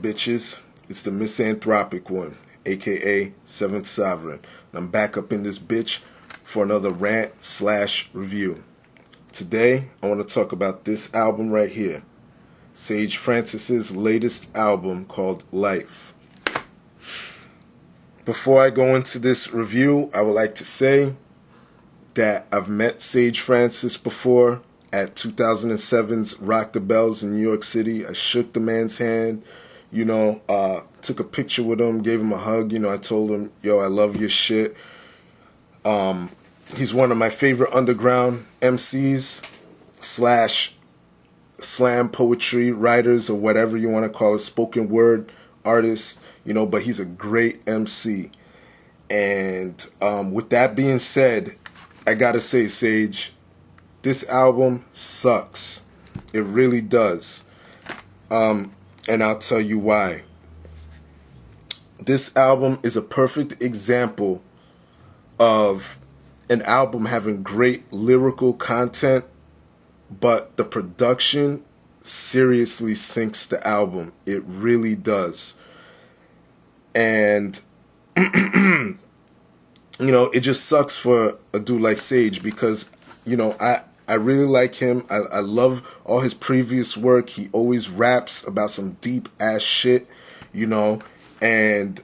bitches? It's the MisanthropikOne, aka Seventh Sovereign. And I'm back up in this bitch for another rant/review. Today, I want to talk about this album right here. Sage Francis's latest album called Life. Before I go into this review, I would like to say that I've met Sage Francis before at 2007's Rock the Bells in New York City. I shook the man's hand, took a picture with him, gave him a hug. I told him, yo, I love your shit. He's one of my favorite underground MCs / slam poetry writers, or whatever you want to call it, spoken word artists, but he's a great MC. And with that being said, I gotta say, Sage, this album sucks. It really does. And I'll tell you why. This album is a perfect example of an album having great lyrical content, but the production seriously sinks the album. It really does. And it just sucks for a dude like Sage because, I really like him. I love all his previous work. He always raps about some deep ass shit, and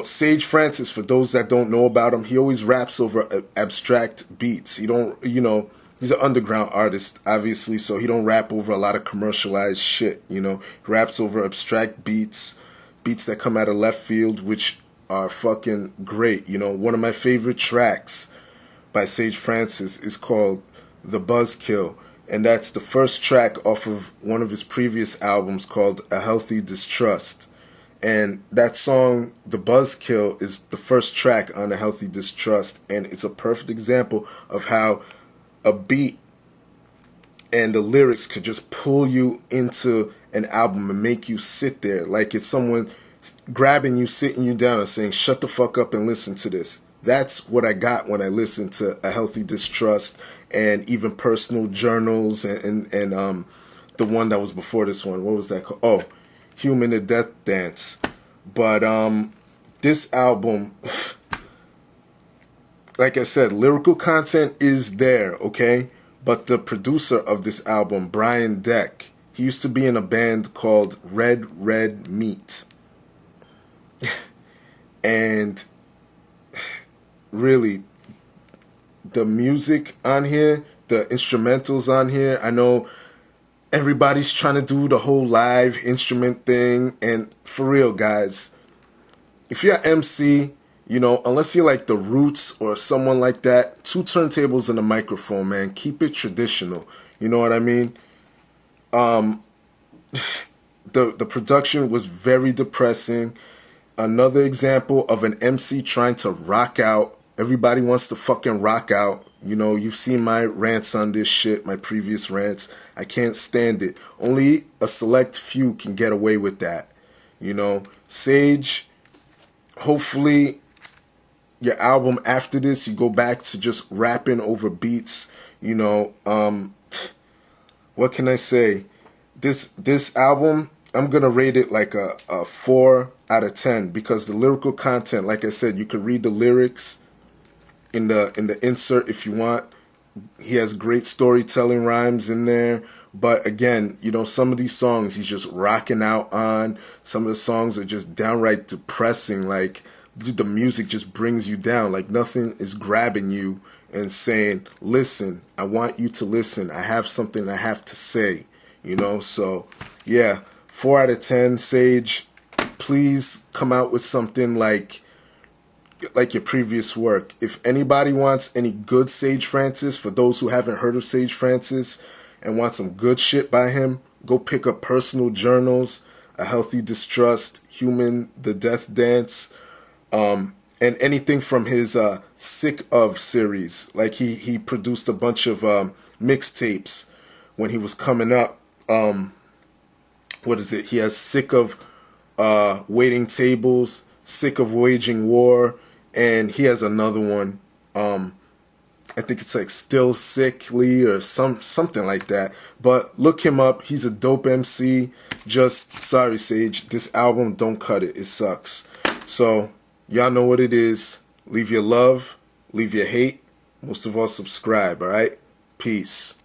Sage Francis, for those that don't know about him, he always raps over abstract beats. He's an underground artist, obviously, so he don't rap over a lot of commercialized shit, He raps over abstract beats that come out of left field, which are fucking great. One of my favorite tracks by Sage Francis is called The Buzzkill, and that's the first track off of one of his previous albums called A Healthy Distrust. And that song, The Buzzkill, is the first track on A Healthy Distrust, and it's a perfect example of how a beat and the lyrics could just pull you into an album and make you sit there like it's someone grabbing you, sitting you down and saying, shut the fuck up and listen to this. That's what I got when I listened to A Healthy Distrust and even Personal Journals and the one that was before this one. What was that called? Oh, Human the Death Dance. But this album, like I said, lyrical content is there, okay? But the producer of this album, Brian Deck, he used to be in a band called Red Meat. And really, the music on here, the instrumentals on here, I know everybody's trying to do the whole live instrument thing, and for real, guys, if you're an MC, unless you're like the Roots or someone like that, 2 turntables and a microphone, man, keep it traditional. You know what I mean? The production was very depressing. Another example of an MC trying to rock out. Everybody wants to fucking rock out. You've seen my rants on this shit, my previous rants. I can't stand it. Only a select few can get away with that. Sage, hopefully your album after this, you go back to just rapping over beats. What can I say? This album, I'm going to rate it like a 4 out of 10 because the lyrical content, like I said, you could read the lyrics in the insert if you want. He has great storytelling rhymes in there. But again, some of these songs he's just rocking out on. Some of the songs are just downright depressing. Like, the music just brings you down. Like, nothing is grabbing you and saying, listen, I want you to listen. I have something I have to say. So, yeah, 4 out of 10, Sage. Please come out with something like your previous work. If anybody wants any good Sage Francis, for those who haven't heard of Sage Francis and want some good shit by him, go pick up Personal Journals, A Healthy Distrust, Human the Death Dance, and anything from his Sick Of series. Like he produced a bunch of mixtapes when he was coming up. What is it? He has Sick Of Waiting Tables, Sick of Waging War, and he has another one. I think it's like Still Sickly or something like that. But look him up. He's a dope MC. Just sorry, Sage. This album, don't cut it. It sucks. So y'all know what it is. Leave your love. Leave your hate. Most of all, subscribe. All right. Peace.